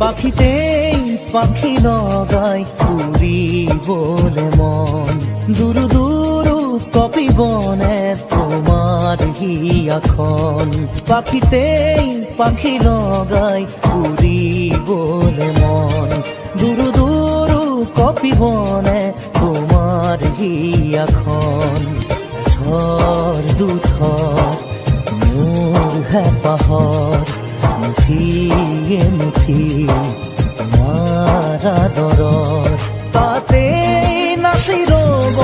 পাখিতেই পাখি লগাই উড়িবলে মন দুরু দুরু কপি বনে তোমার হিয়াখন পাখিতেই পাখি লগাই উড়িবলে মন দুরু দুরু কপি বনে তোমার হিয়াখন থর দুথর মোর হেঁপাহর মুঠিয়ে মুঠি তোমার আদৰৰ তাতে নাচি ৰব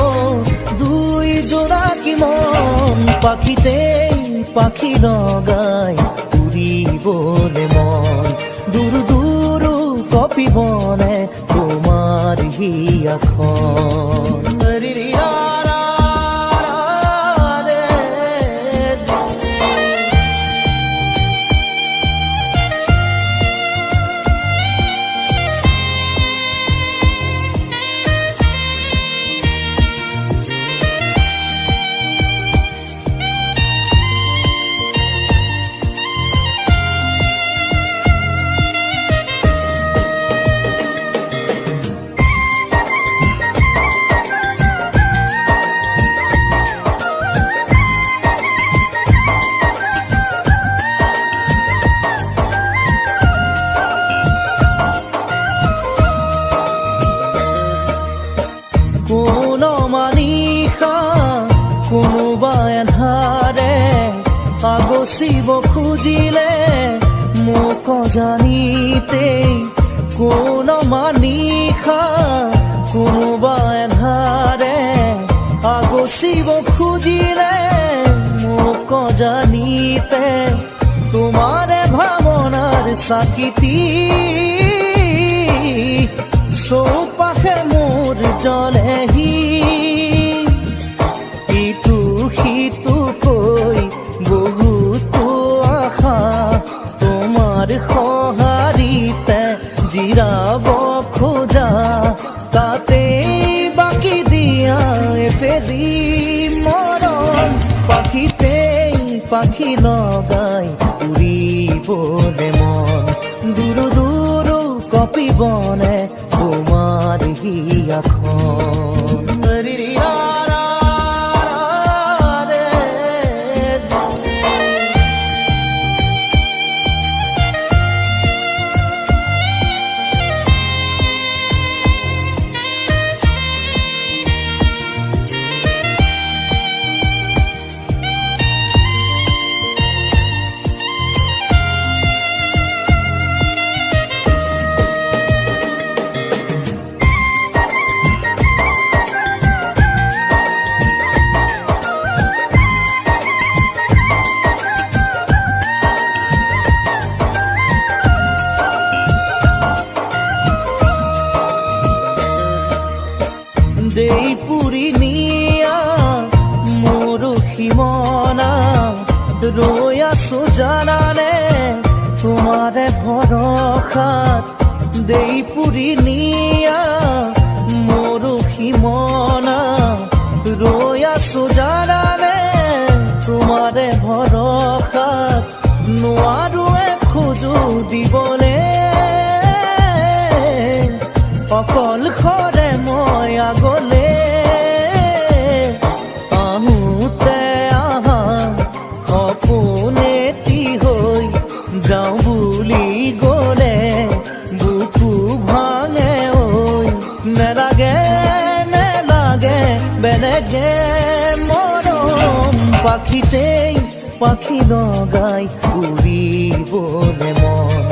দুই জোড়া কি মন পাখিতেই পাখি লগাই উড়িবলে মন দুৰু দুৰু কপিবনে তোমাৰ হিয়াখন কোনো মানিষা কোনোবা এন্ধাৰে আগচিব খুজিলে মোক জানিতেই কোনো মানিষা কোনোবা এন্ধাৰে আগচিব খুজিলে মোক জানিতে তোমাৰে ভাৱনাৰ চাকিতি চৌপাশে মোৰ জ্বলেহি ইটো সিটোকৈ বহুতো আশা তোমাৰ সঁহাৰিতে জিৰাব খোজা তাতেই বাকি দিয়া এফেৰি মৰম পাখিতেই পাখি লগাই উড়িবলে মন দুরু দুরু কপিবনে তোমার হিয়াখন দেই পুরি নিয়া মোরখি মনা রৈ আছো জানানে তোমারে ভরসাত দেই পুরি নিয়া মোরখি মনা রৈ আছো জানানে তোমারে ভরসাত নোৱাৰোৱে খোজো দিবলে অকল খৰে মই আগলে আহোঁতে আহা সপোনেটি হৈ যাওঁ বুলি গ'লে বুকু ভাঙে ঐ নেলাগে নেলাগে বেলেগে মৰম পাখিতেই পাখি লগাই উড়িবলে মন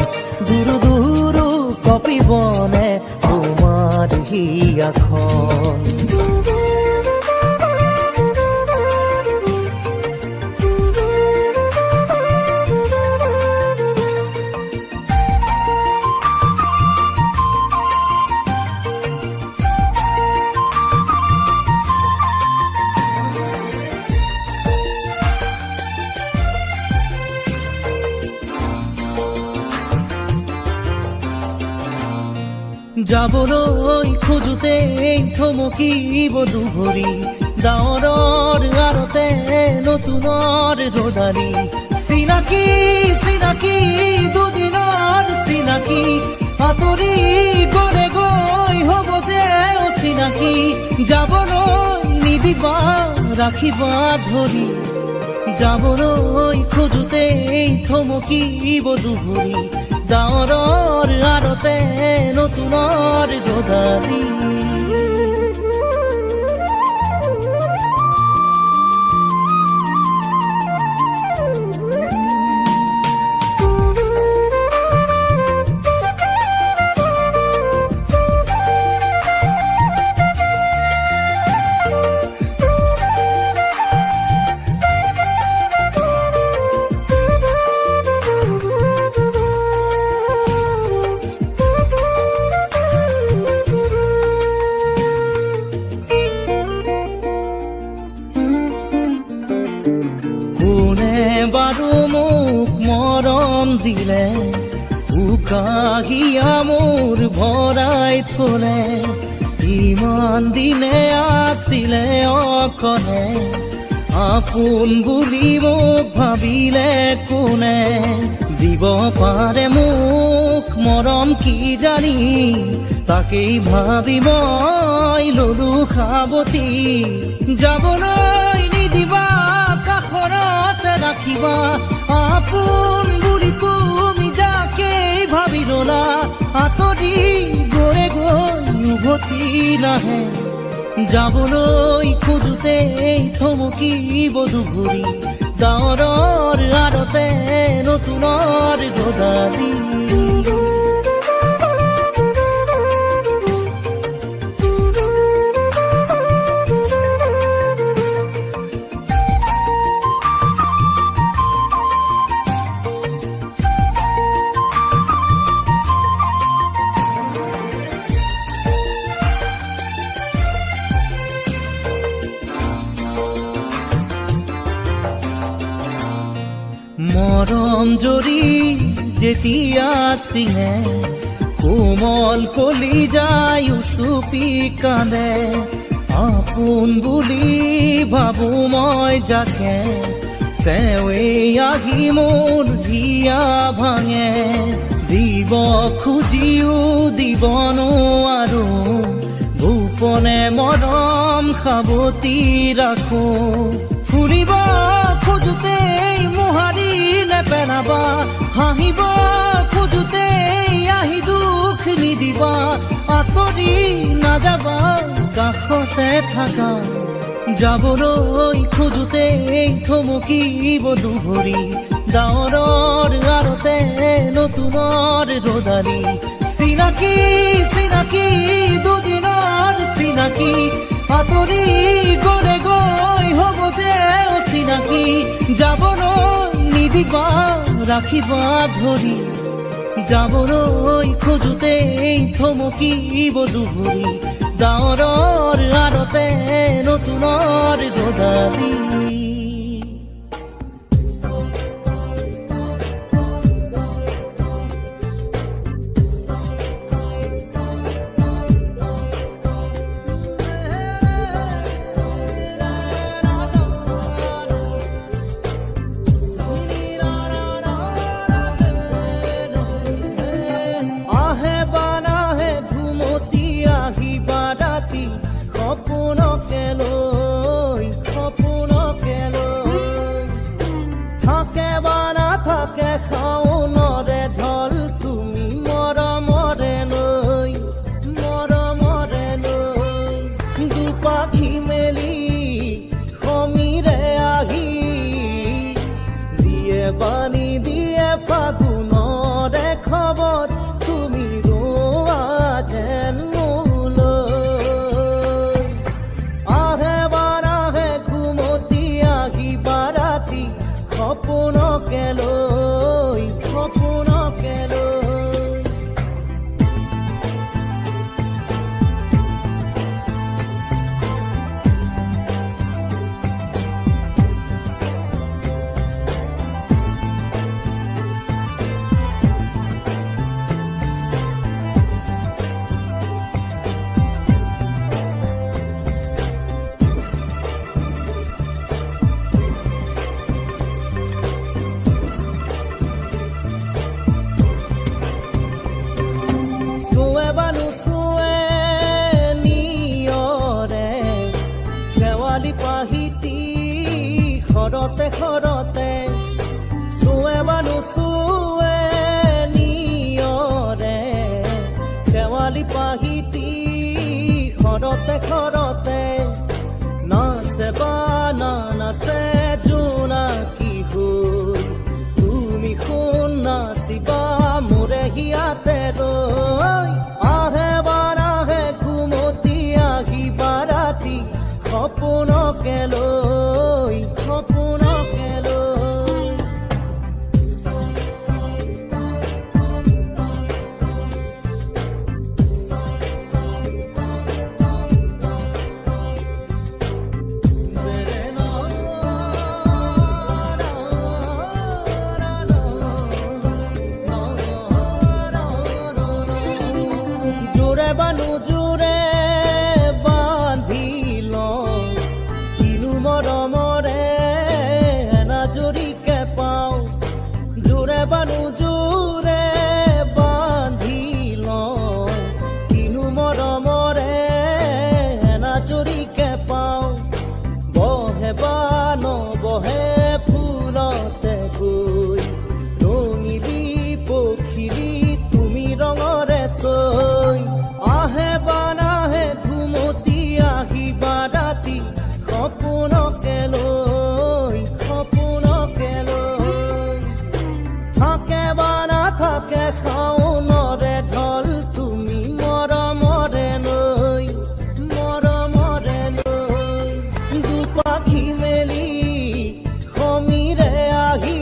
দুৰু দুৰু কপিবনে তোমাৰ হিয়াখন যাবলৈ খোজোতে থমকিব দুভৰি ডাৱৰৰ আৰতে নতুনৰ ৰদালি চিনাকি চিনাকি দুদিনৰ চিনাকি আঁতৰি গলে গৈ হ'ব যে অচিনাকি যাবলৈ নিদিবা ৰাখিবা ধৰি যাবলৈ খোজোতে থমকিব দুভৰি ডাৱৰৰ আৰতে নতুনৰ ৰদালি বাৰু মোক মৰম দিলে উকাহিয়া মোৰ ভৰাই থলে ইমান দিনে আছিলে অকলে আপোন বুলি মোক ভাবিলে কোনে দিব পাৰে মোক মৰম কি জানি তাকেই ভাবি মই ললো সাৱতি যাবলৈ নিদিবা কাষৰতে ৰাখিবা আপোন বুলি তুমি যাকে ভাবি ললা আঁতৰি গৈ গৈ উভতি নাহে যাবলৈ খোজোতে থমকিব দুভৰি ডাৱৰৰ আৰতে নতুনৰ ৰদালি মৰম জৰি যেতিয়া চিঙে কোমল কলি যায় উচুপি কান্দে আপোন বুলি ভাবো মই যাকে তেৱেই আহি মোৰ হিয়া ভাঙে দিব খুজিও দিব নোৱাৰো গোপনে মৰম সাৱতি ৰাখো ফুৰিব খোজোতে মোহাৰিলে পেলাবা হাঁহিব খোজোতে আহি দুখ নিদিবা আঁতৰি নাযাবা কাষতে থাকা যাবলৈ খোজোতে থমকিব দুভৰি ডাৱৰৰ আৰতে নতুনৰ ৰদালি চিনাকি চিনাকি দুদিনৰ চিনাকি আঁতৰি গলে গৈ হ'ব যে অচিনাকি যাবলৈ নিদিবা ৰাখিবা ধৰি যাবলৈ খোজোতে থমকিব দুভৰি ডাৱৰৰ আৰতে নতুনৰ ৰদালি থাকে বা নাথাকে শাওনৰে ঢল তুমি মৰমৰে লৈ দুপাখি মেলি সমীৰে আহি দিয়ে বাণী দিয়ে ফাগুনৰে খবৰ তুমি ৰোৱা যেন সপোনকে লৈ পাহিতি খৰতে খৰতে চুৱে বা নুচুৱে নিয়ৰে শেৱালি পাহিতি খৰতে খৰতে নাচে বা নাচে জোনাকী হৈ তুমি শুন নাচিবা মোৰে হিয়াতে ৰৈ আহে বাৰ আহে ঘুমতি আহিবা ৰাতি সপোনকে লৈ সপোনকে লৈ জোৰে বা নোজোৰে বান্ধি লওঁ কিনো মৰমৰে এনাজৰিকে পাওঁ জোৰে বা নোজোৰে বান্ধি লওঁ কিনো মৰমৰে এনাজৰিকে পাওঁ বহে বা নবহে ফুলতে গৈ ৰঙিলি পখিলি তুমি ৰঙৰে চৈ আহে বা নাহে ঘুমতি আহিবা ৰাতি সপোনকে লৈ সপোনকে লৈ থাকে বা নাথাকে শাওনৰে ঢল তুমি মৰমৰে লৈ দুপাখি মেলি সমীৰে আহি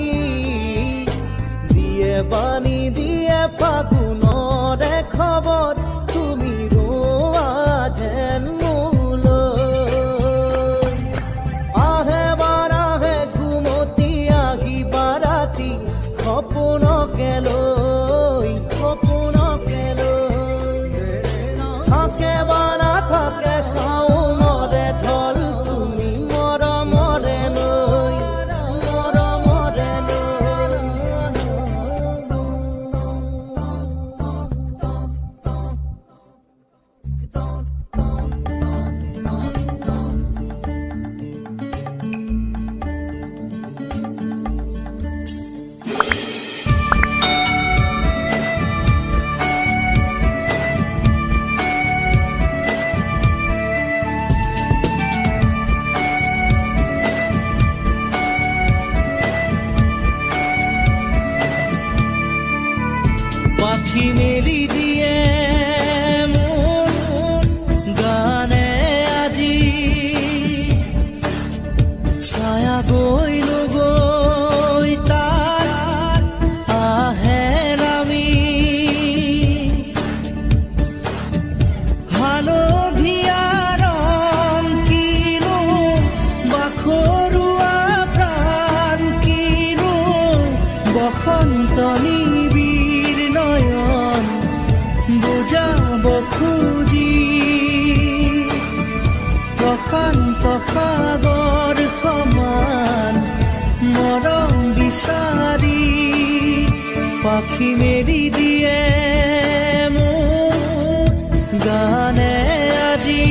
দিয়ে বাণী দিয়ে ফাগুনৰে খবৰ তুমি ৰোৱা যেন মোলৈ আহে বাৰ আহে ঘুমতি আহিবা ৰাতি সপোনকে লৈ থাকে বা নাথাকে শাওনৰে ঢল তুমি মৰমৰে লৈ পাখি মেলি দিয়ে মোৰ গানে আজি ছায়া গৈ নগৈ তাৰ আহে নামি হালধীয়া ৰং কিনো বাখৰুৱা প্ৰাণ কিনো বসন্ত নিবিৰ নয়ন বুজাব খুজি প্ৰশান্ত সাগৰ সমান মৰম বিচাৰি পাখি মেলি দিয়ে মোৰ গানে আজি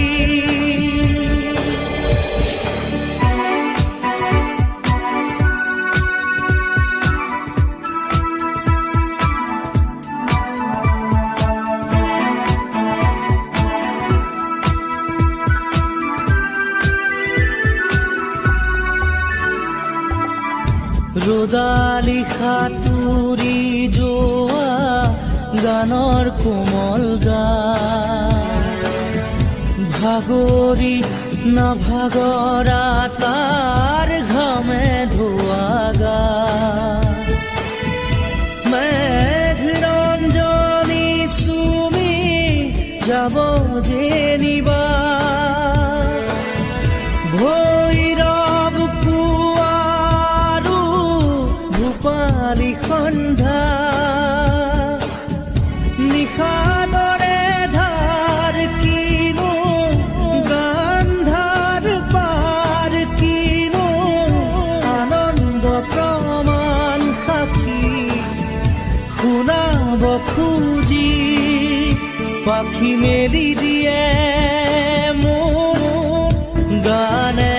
ৰ'দালি সাঁতুৰি যোৱা গানৰ কোমল গান ভাগৰি নাভাগৰা তাৰ ঘামে ধোৱা গান মেঘৰঞ্জনী চুমি যাব যেনিবা ভৈৰৱ পুৱাৰো ভূপালী সন্ধ্যা নিশাদৰে ধাৰ কিনো গান্ধাৰ পাৰ কিনো আনন্দ প্ৰমাণ সাক্ষী শুনাব খুজি পাখি মেলি দিয়ে মোৰ গানে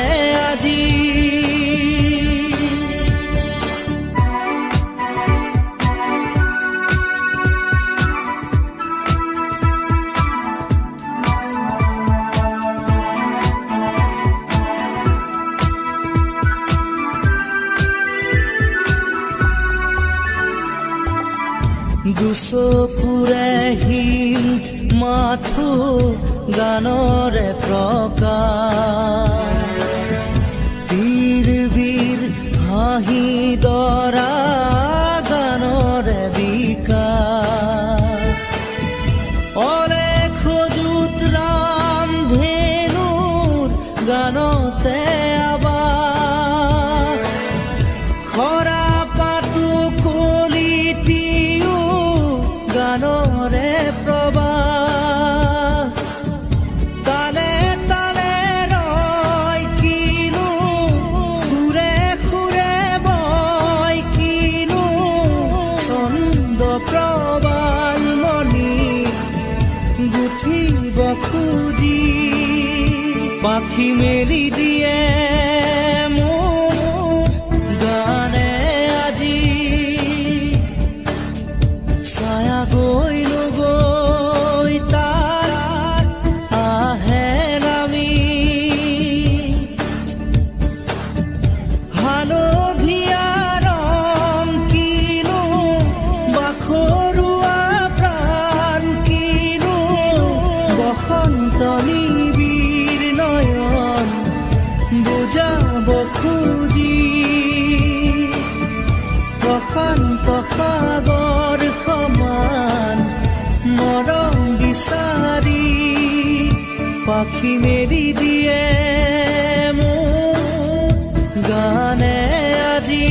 দুচকুৰে হিম মাথো গানৰে প্ৰকাশ বীৰ বীৰ হাঁহি দৰা গানৰে বিকাশ অলেখ যুত ৰাম ধেনুৰ গানতে আবাস খৰা পাতো কলিটিও গানৰে প্ৰবাহ তালে তালে ৰয় কিনো সুৰে সুৰে বয় কিনো ছন্দ প্ৰবাল মণি গুঠিব খুজি পাখি মেলি দিয়ে মোৰ গানে আজি ছায়া গৈ নগৈ তাৰ আহে নামি হালধীয়া ৰং কিনো বাখৰুৱা প্ৰাণ কিনো বসন্ত নিবিৰ নয়ন বুজাব খুজি প্ৰশান্ত সাগৰ সমান মৰম বিচাৰি পাখি মেলি দিয়ে মোৰ গানে আজি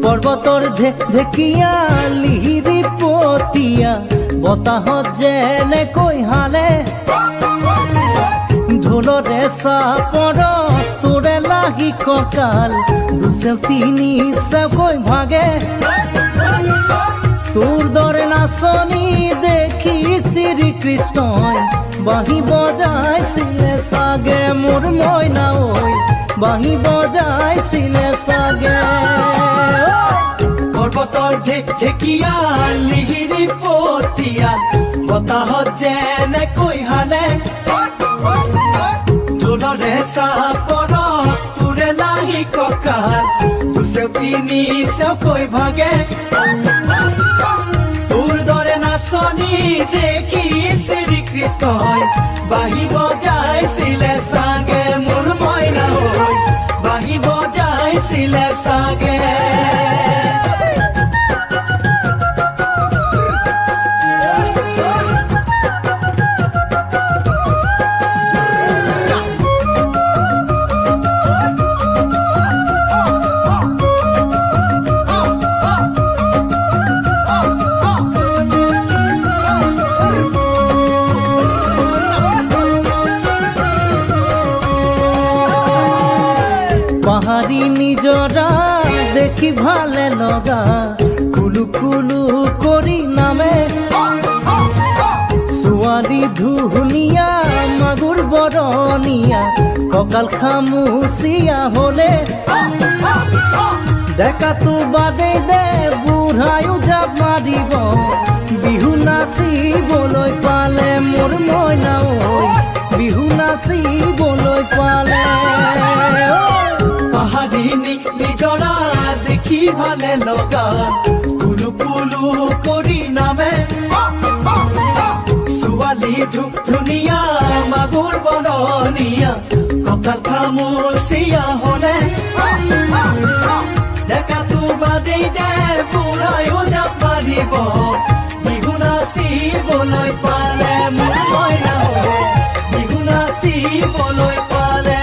পৰ্বতৰ ঢেকীয়া লিহিৰি পতীয়া বতাহত যেনেকৈ হালে ঢোলৰে চাপৰ তোৰে লাগি কঁকাল দুচেও তিনি চেওকৈ ভাগে তোৰ দৰে নাচনি দেখি শ্ৰীকৃষ্ণই বাঁহী বজাইছিলে চাগে মোৰ মইনা ঐ বাঁহী বজাইছিলে চাগে পৰ্বতৰ ঢেকীয়া লিহিৰি পতীয়া বতাহত যেনেকৈ হালে ঢোলৰে চাপৰ তোৰে লাগি কঁকাল দুচেও তিনি চেওকৈ ভাগে তোৰ দৰে নাচনি দেখি শ্ৰীকৃষ্ণই বাঁহী বজাইছিলে চাগে মোৰ মইনা ঐ বাঁহী বজাইছিলে চাগে পাহাৰী নিজৰা দেখি ভালে লগা কুলু কুলু কৰি নামে ছোৱালী ধুনীয়া মাগুৰ বৰণীয়া কঁকাল খামুচিয়া হলে ডেকাটো বাদে দে বুঢ়ায়ো জাপ মাৰিব বিহু নাচিবলৈ পালে মোৰ মইনা ঐ বিহু নাচিবলৈ পালে পাহাৰী নিজৰা দেখি ভালে লগা কুলু কুলু কৰি নামে ছোৱালী ধুনীয়া মাগুৰ বৰণীয়া কঁকাল খামুচিয়া হলে ডেকাটো বাদে দে বুঢ়ায়ো জাপ মাৰিব বিহু নাচিবলৈ পালে মোৰ মইনা বিহু নাচিবলৈ পালে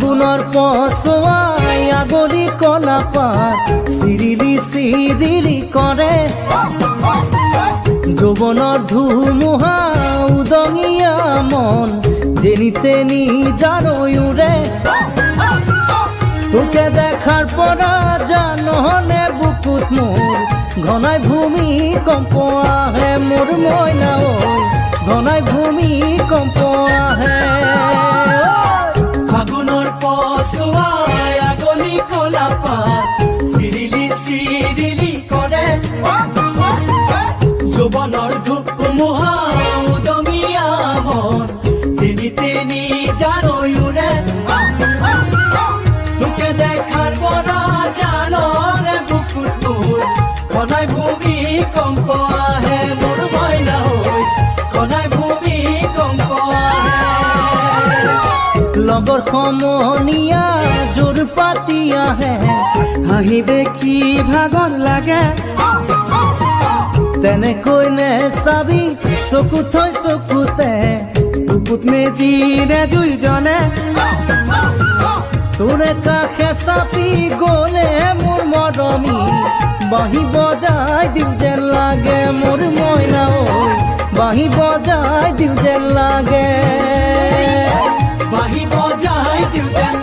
ফাগুনৰ পছুৱাই আগলি কলা পাত চিৰিলি চিৰিলি কৰে যৌৱনৰ ধুমুহা উদঙিয়া মন যেনি তেনি জানৈ উৰে তোকে দেখাৰ পৰা জাননে বুকুত মোৰ ঘনাই ভূমিকম্প আহে মোৰ মইনা ঐ ঘনাই ভূমিকম্প আহে ফাগুনৰ পছুৱাই আগলি কলা পাত চিৰিলি চিৰিলি কৰে যৌৱনৰ ধুমুহা উদঙিয়া মন তেনি তেনি জানৈ উৰে তোকে দেখাৰ পৰা জাননে বুকুত মোৰ ঘনাই ভূমিকম্প আহে মোৰ মইনা ঐ ঘনাই ভূমিকম্প আহে লগৰ সমনীয়া জোৰ পাতি আহে হাঁহি দেখি ভাগৰ লাগে তেনেকৈ নে চাবি চকু থৈ চকুতে বুকুত মেজিৰে দুইজনে তোৰে কাষে চাপি গলে মোৰ মৰমী বাঁহী বজাই দিওঁ যেন লাগে মোৰ মইনা ঐ বাঁহী বজাই দিওঁ যেন লাগে বাঁহী বজাই দিওঁ যেন